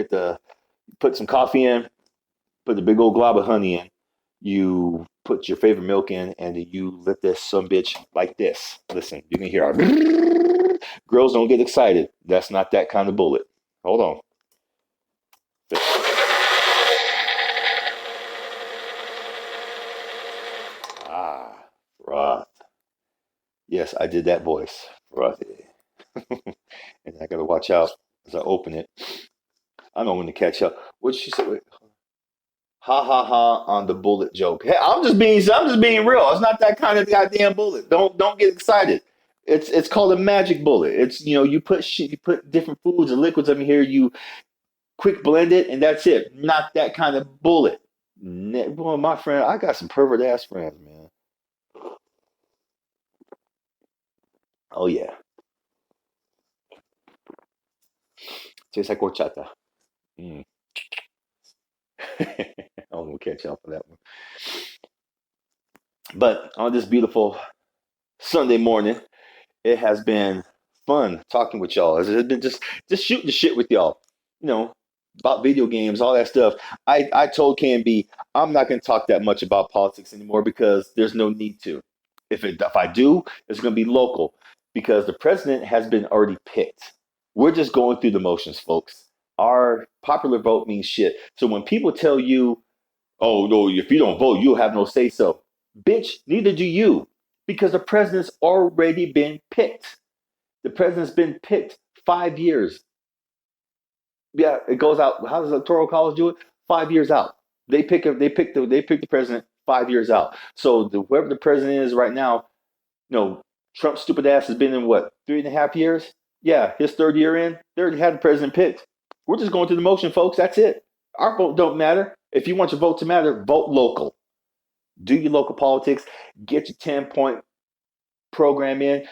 Speaker 3: put some coffee in, put the big old glob of honey in, you put your favorite milk in, and then you let this some bitch like this. Listen, you can hear our girls don't get excited. That's not that kind of bullet. Hold on. Ah, froth. Yes, I did that voice. Frothy. And I gotta watch out as I open it. I know when to catch up. What did she say? Wait. Ha ha ha on the bullet joke. Hey, I'm just being real. It's not that kind of goddamn bullet. Don't get excited. It's called a magic bullet. It's you put shit, you put different foods and liquids in here. You quick blend it, and that's it. Not that kind of bullet. Boy, my friend, I got some pervert ass friends, man. Oh yeah, tastes like horchata. Mm. I'm gonna catch y'all for that one. But on this beautiful Sunday morning, it has been fun talking with y'all. It has been just shooting the shit with y'all. You know, about video games, all that stuff. I told KMB I'm not gonna talk that much about politics anymore because there's no need to. If I do, it's gonna be local because the president has been already picked. We're just going through the motions, folks. Our popular vote means shit. So when people tell you, "Oh no, if you don't vote, you'll have no say so," bitch, neither do you because the president's already been picked. The president's been picked 5 years. Yeah, it goes out. How does the electoral college do it? 5 years out. They pick the president 5 years out. So whoever the president is right now, Trump's stupid ass has been in what 3.5 years. Yeah, his third year in, they already had the president picked. We're just going through the motion, folks. That's it. Our vote don't matter. If you want your vote to matter, vote local. Do your local politics. Get your 10-point program in.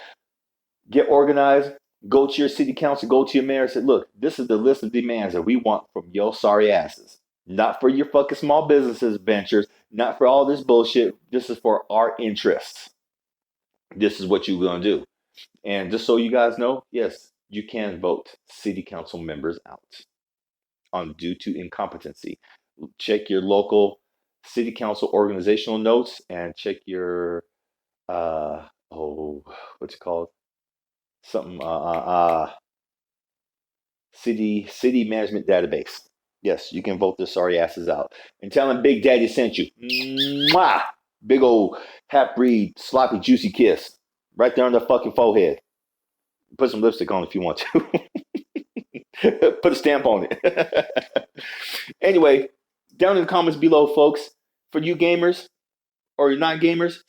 Speaker 3: Get organized, go to your city council, go to your mayor and say, look, this is the list of demands that we want from your sorry asses. Not for your fucking small businesses ventures, not for all this bullshit. This is for our interests. This is what you're going to do. And just so you guys know, yes, you can vote city council members out on due to incompetency. Check your local city council organizational notes and check your, what's it called? Something city management database. Yes, you can vote their sorry asses out. And tell them Big Daddy sent you. Mwah! Big old half breed, sloppy, juicy kiss. Right there on the fucking forehead. Put some lipstick on if you want to. Put a stamp on it. Anyway, down in the comments below, folks, for you gamers or not gamers,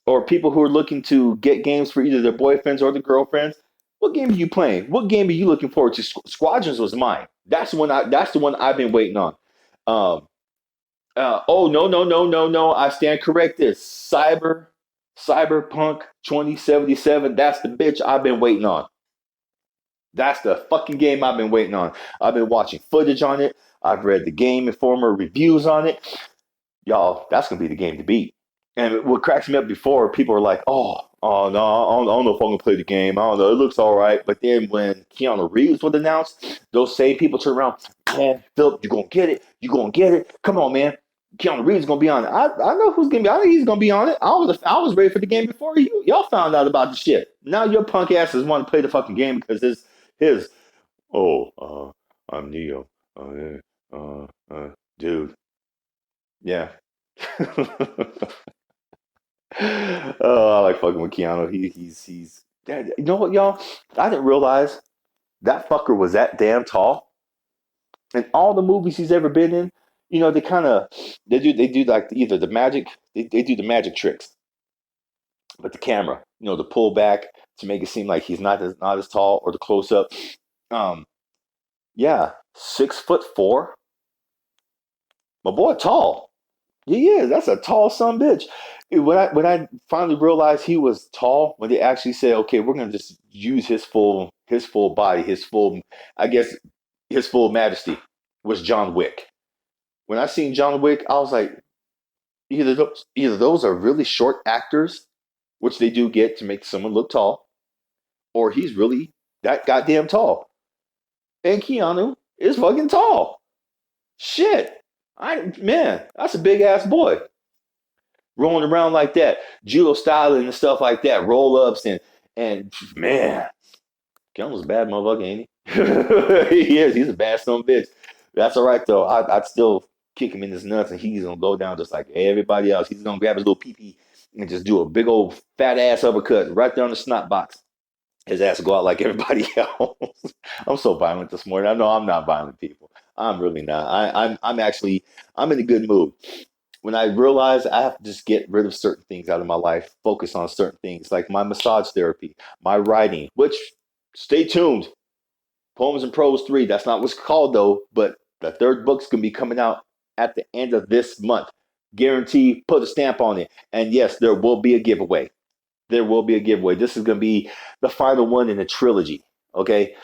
Speaker 3: or people who are looking to get games for either their boyfriends or their girlfriends, what game are you playing? What game are you looking forward to? Squadrons was mine. That's the one. That's the one I've been waiting on. Um, oh no no no no no! I stand corrected. Cyberpunk 2077. That's the bitch I've been waiting on. That's the fucking game I've been waiting on. I've been watching footage on it. I've read the Game Informer reviews on it. Y'all, that's gonna be the game to beat. And what cracks me up before, people are like, oh no, I don't know if I'm gonna play the game. I don't know, it looks all right. But then when Keanu Reeves was announced, those same people turn around, man, Philip, you're gonna get it. You're gonna get it. Come on, man. Keanu Reeves is gonna be on it. I know who's gonna be. I think he's gonna be on it. I was ready for the game before y'all found out about the shit. Now your punk asses want to play the fucking game because his I'm Neo. Yeah, dude. Yeah. Oh, I like fucking with Keanu. He's. Yeah, you know what, y'all? I didn't realize that fucker was that damn tall. In all the movies he's ever been in, they do like either the magic they do the magic tricks, but the camera, the pull back to make it seem like he's not as tall, or the close up. Um, yeah, 6'4". My boy, tall. Yeah, that's a tall son bitch. When I finally realized he was tall, when they actually said, okay, we're gonna just use his full body, I guess his full majesty was John Wick. When I seen John Wick, I was like, either those are really short actors, which they do get to make someone look tall, or he's really that goddamn tall. And Keanu is fucking tall. Shit. Man, that's a big ass boy. Rolling around like that, judo styling and stuff like that, roll ups and man, Keanu's a bad motherfucker, ain't he? He is. He's a bad son of a bitch. That's all right though. I'd still kick him in his nuts, and he's gonna go down just like everybody else. He's gonna grab his little pee pee and just do a big old fat ass uppercut right there on the snot box. His ass will go out like everybody else. I'm so violent this morning. I know I'm not violent, people. I'm really not. I'm in a good mood. When I realize I have to just get rid of certain things out of my life, focus on certain things like my massage therapy, my writing, which stay tuned. Poems and Prose 3. That's not what's called though, but the third book's gonna be coming out at the end of this month. Guarantee, put a stamp on it. And yes, there will be a giveaway. There will be a giveaway. This is gonna be the final one in the trilogy. Okay.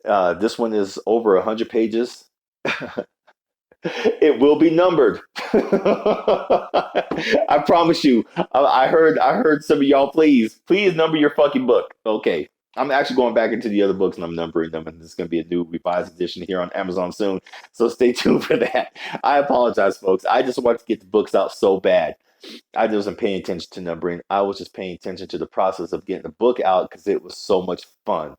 Speaker 3: This one is over 100 pages. It will be numbered. I promise you. I heard some of y'all. Please number your fucking book. Okay. I'm actually going back into the other books and I'm numbering them, and there's going to be a new revised edition here on Amazon soon. So stay tuned for that. I apologize, folks. I just wanted to get the books out so bad. I wasn't paying attention to numbering. I was just paying attention to the process of getting the book out because it was so much fun.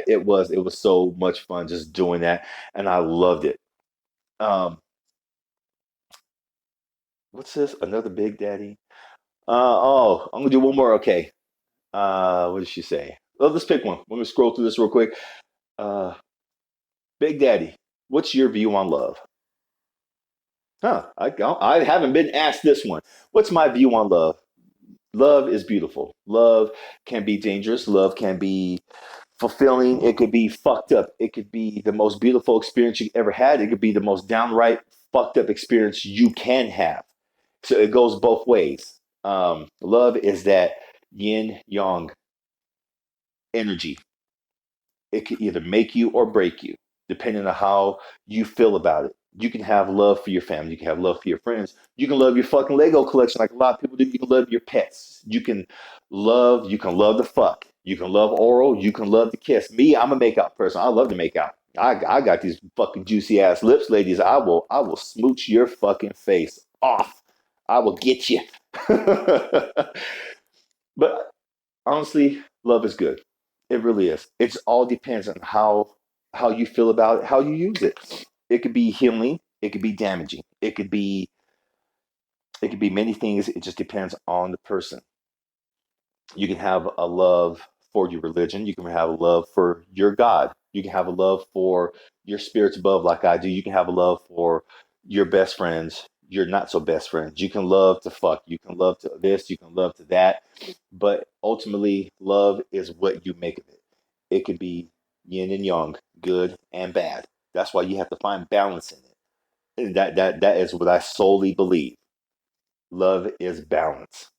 Speaker 3: It was so much fun just doing that, and I loved it. Um, what's this? Another Big Daddy? I'm gonna do one more. Okay. What did she say? Well, let's pick one. Let me scroll through this real quick. Uh, Big Daddy, what's your view on love? Huh? I haven't been asked this one. What's my view on love? Love is beautiful. Love can be dangerous. Love can be fulfilling. It could be fucked up. It could be the most beautiful experience you ever had. It could be the most downright fucked up experience you can have. So it goes both ways. Love is that yin yang energy. It can either make you or break you, depending on how you feel about it. You can have love for your family. You can have love for your friends. You can love your fucking Lego collection like a lot of people do. You can love your pets. You can love the fuck. You can love oral. You can love the kiss. Me, I'm a makeout person. I love to make out. I got these fucking juicy ass lips, ladies. I will smooch your fucking face off. I will get you. But honestly, love is good. It really is. It all depends on how you feel about it, how you use it. It could be healing. It could be damaging. It could be many things. It just depends on the person. You can have a love for your religion. You can have a love for your God. You can have a love for your spirits above, like I do. You can have a love for your best friends, your not so best friends. You can love to fuck. You can love to this. You can love to that. But ultimately, love is what you make of it. It could be yin and yang, good and bad. That's why you have to find balance in it. And that is what I solely believe. Love is balance.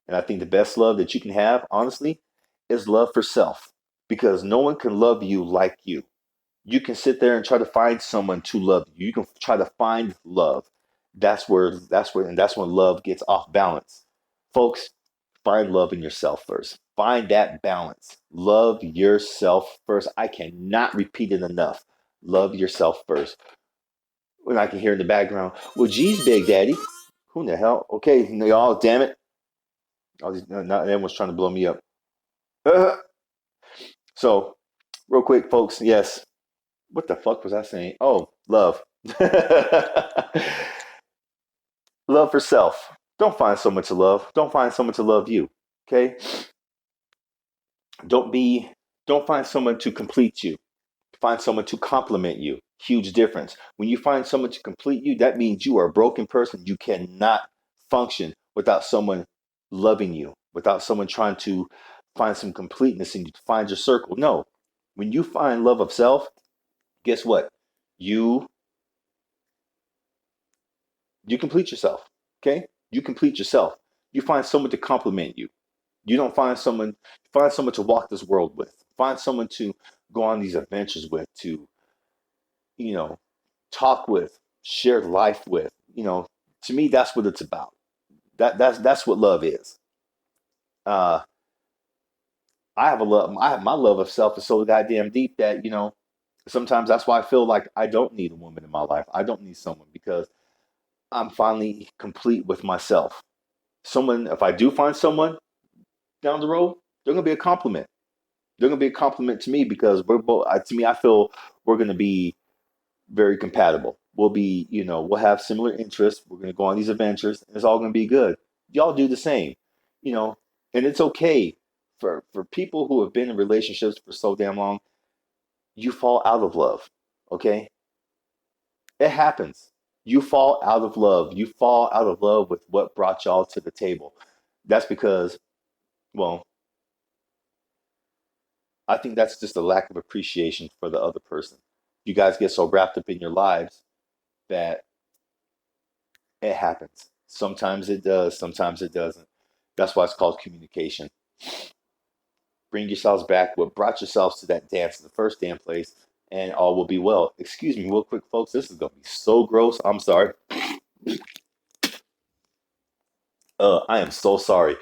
Speaker 3: And I think the best love that you can have, honestly, is love for self. Because no one can love you like you. You can sit there and try to find someone to love you. You can try to find love. And that's when love gets off balance. Folks, find love in yourself first. Find that balance. Love yourself first. I cannot repeat it enough. Love yourself first. When I can hear in the background, well, geez, Big Daddy. Who the hell? Okay, y'all, damn it. Now everyone's trying to blow me up. So, real quick, folks, yes. What the fuck was I saying? Oh, love. Love for self. Don't find someone to love. Don't find someone to love you. Okay? Don't be don't find someone to complete you. Find someone to complement you. Huge difference. When you find someone to complete you, that means you are a broken person. You cannot function without someone loving you, without someone trying to find some completeness and find your circle. No. When you find love of self, guess what? You you complete yourself. Okay? You complete yourself. You find someone to compliment you. You don't find someone to walk this world with. Find someone to go on these adventures with, to, you know, talk with, share life with. To me, that's what it's about. That's what love is. Uh, I have a love. My love of self is so goddamn deep that sometimes that's why I feel like I don't need a woman in my life. I don't need someone because I'm finally complete with myself. Someone, if I do find someone down the road, they're gonna be a compliment. They're gonna be a compliment to me because we're both. To me, I feel we're gonna be very compatible. We'll have similar interests. We're gonna go on these adventures, and it's all gonna be good. Y'all do the same, you know, and it's okay for people who have been in relationships for so damn long. You fall out of love, okay? It happens. You fall out of love. You fall out of love with what brought y'all to the table. That's because, well, I think that's just a lack of appreciation for the other person. You guys get so wrapped up in your lives that it happens. Sometimes it does, sometimes it doesn't. That's why it's called communication. Bring yourselves back. What brought yourselves to that dance in the first damn place, and all will be well. Excuse me, real quick, folks. This is gonna be so gross. I'm sorry. I am so sorry.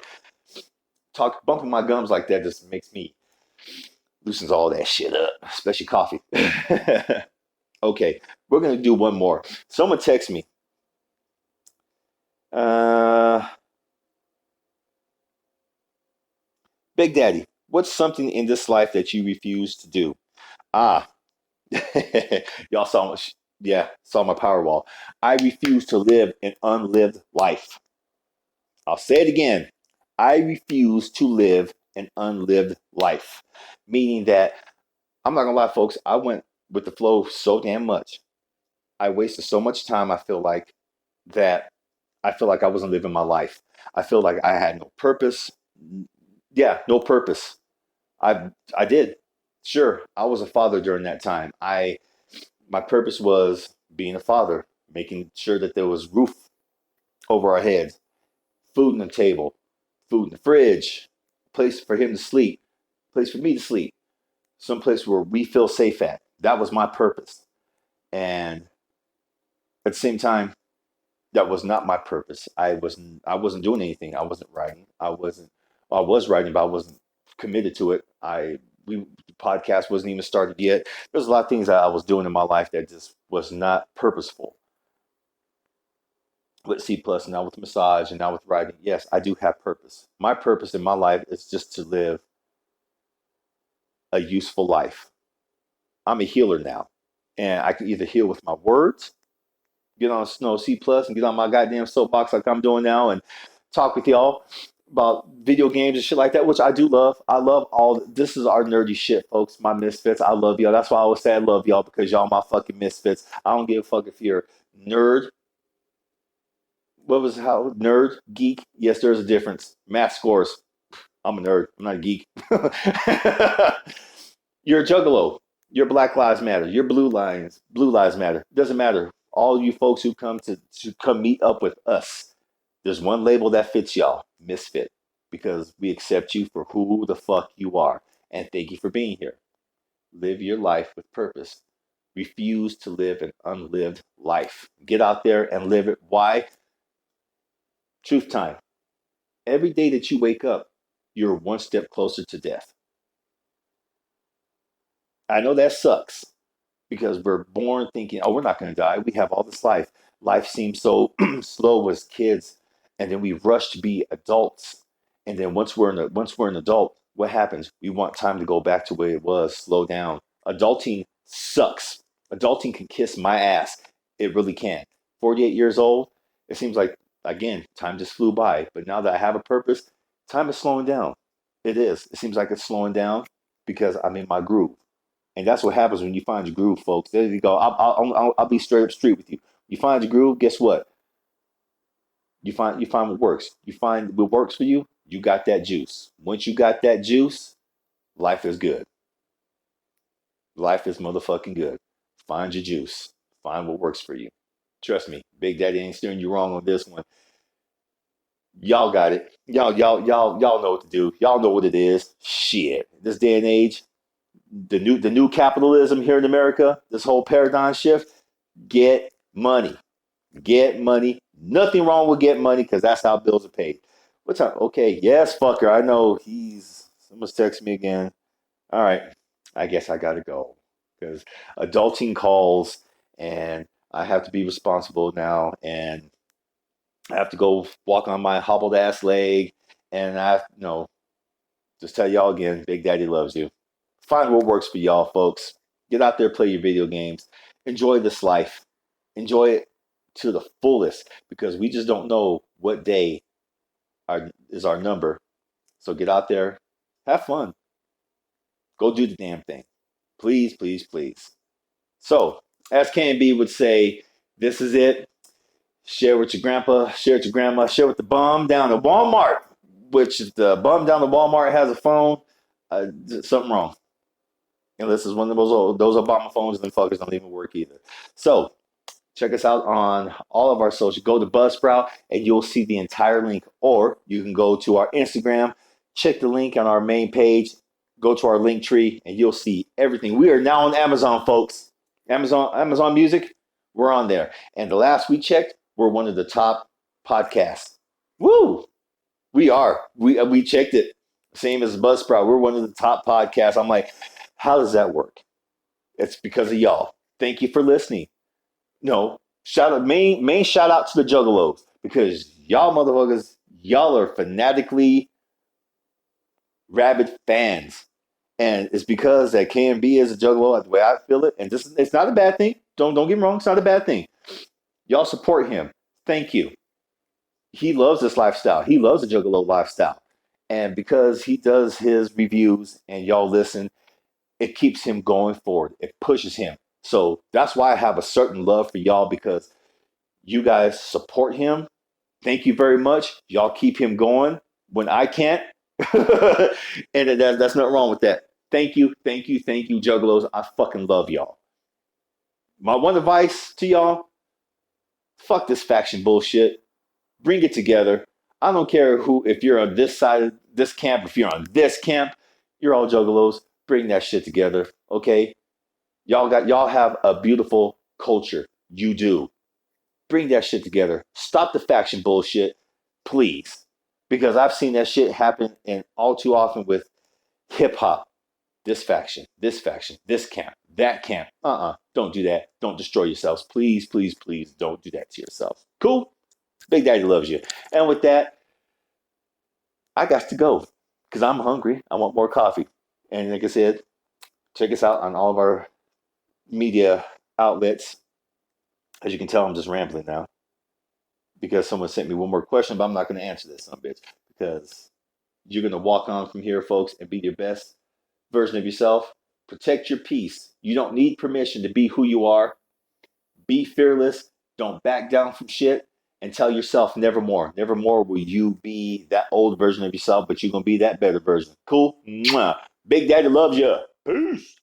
Speaker 3: Bumping my gums like that just makes me loosens all that shit up, especially coffee. Okay, we're gonna do one more. Someone text me. Uh, Big Daddy, what's something in this life that you refuse to do? Ah, y'all saw my power wall. I refuse to live an unlived life. I'll say it again. I refuse to live an unlived life. Meaning that I'm not gonna lie, folks, I went with the flow so damn much. I wasted so much time, that I feel like I wasn't living my life. I feel like I had no purpose. Yeah, no purpose. I did. Sure, I was a father during that time. I My purpose was being a father, making sure that there was roof over our heads, food on the table, food in the fridge, place for him to sleep, place for me to sleep, some place where we feel safe at. That was my purpose. And at the same time, that was not my purpose. I wasn't doing anything. I wasn't writing. I was writing, but I wasn't committed to it. The podcast wasn't even started yet. There's a lot of things that I was doing in my life that just was not purposeful. With C plus, now with massage, and now with writing. Yes, I do have purpose. My purpose in my life is just to live a useful life. I'm a healer now, and I can either heal with my words get on Snow C Plus and get on my goddamn soapbox like I'm doing now and talk with y'all about video games and shit like that, which I do love. I love all this is our nerdy shit, folks. My misfits. I love y'all. That's why I always say I love y'all because y'all my fucking misfits. I don't give a fuck if you're nerd. What was how nerd geek? Yes, there's a difference. Math scores. I'm a nerd. I'm not a geek. You're a juggalo. Your Black Lives Matter. Your Blue Lives Matter. Doesn't matter. All you folks who come to come meet up with us. There's one label that fits y'all, misfit, because we accept you for who the fuck you are. And thank you for being here. Live your life with purpose. Refuse to live an unlived life. Get out there and live it. Why? Truth time. Every day that you wake up, you're one step closer to death. I know that sucks because we're born thinking, oh, we're not going to die. We have all this life. Life seems so slow as kids, and then we rush to be adults. And then once we're an adult, what happens? We want time to go back to where it was. Slow down. Adulting sucks. Adulting can kiss my ass. It really can. 48 years old. It seems like again time just flew by. But now that I have a purpose, time is slowing down. It is. It seems like it's slowing down because I'm in my groove. And that's what happens when you find your groove, folks. There you go. I'll be straight up street with you. You find your groove. Guess what? You find what works. You find what works for you. You got that juice. Once you got that juice, life is good. Life is motherfucking good. Find your juice. Find what works for you. Trust me, Big Daddy ain't steering you wrong on this one. Y'all got it. Y'all know what to do. Y'all know what it is. Shit. This day and age, the new capitalism here in America, this whole paradigm shift, get money. Get money. Nothing wrong with getting money because that's how bills are paid. What's up? Okay, yes, fucker. I know someone's texting me again. All right. I guess I gotta go because adulting calls and I have to be responsible now and I have to go walk on my hobbled ass leg and just tell y'all again, Big Daddy loves you. Find what works for y'all, folks. Get out there, play your video games. Enjoy this life. Enjoy it to the fullest because we just don't know what day is our number. So get out there, have fun, go do the damn thing. Please, please, please. So, as KNB would say, this is it. Share with your grandpa, share with your grandma, share with the bum down at Walmart, which if the bum down at Walmart has a phone, something wrong. And this is one of those Obama phones, and the fuckers don't even work either. So, check us out on all of our social. Go to Buzzsprout and you'll see the entire link. Or you can go to our Instagram, check the link on our main page, go to our link tree, and you'll see everything. We are now on Amazon, folks. Amazon Music, we're on there. And the last we checked, we're one of the top podcasts. Woo! We are. We checked it. Same as Buzzsprout. We're one of the top podcasts. I'm like, how does that work? It's because of y'all. Thank you for listening. No, main shout out to the Juggalos because y'all motherfuckers, y'all are fanatically rabid fans, and it's because that KMB is a Juggalo the way I feel it, and it's not a bad thing. Don't get me wrong, it's not a bad thing. Y'all support him. Thank you. He loves this lifestyle. He loves the Juggalo lifestyle, and because he does his reviews and y'all listen, it keeps him going forward. It pushes him. So that's why I have a certain love for y'all because you guys support him. Thank you very much. Y'all keep him going when I can't. And that's nothing wrong with that. Thank you, Juggalos. I fucking love y'all. My one advice to y'all, fuck this faction bullshit. Bring it together. I don't care if you're on this side of this camp, if you're on this camp, you're all Juggalos. Bring that shit together, okay? Y'all have a beautiful culture. You do. Bring that shit together. Stop the faction bullshit, please. Because I've seen that shit happen and all too often with hip hop. This faction, this camp, that camp. Don't do that. Don't destroy yourselves. Please, please, please don't do that to yourselves. Cool? Big Daddy loves you. And with that, I got to go because I'm hungry. I want more coffee. And like I said, check us out on all of our media outlets. As you can tell, I'm just rambling now because someone sent me one more question, but I'm not going to answer this, son bitch, because you're going to walk on from here, folks, and be your best version of yourself. Protect your peace. You don't need permission to be who you are. Be fearless. Don't back down from shit. And tell yourself nevermore. Nevermore will you be that old version of yourself, but you're going to be that better version. Cool? Mwah. Big Daddy loves you. Peace.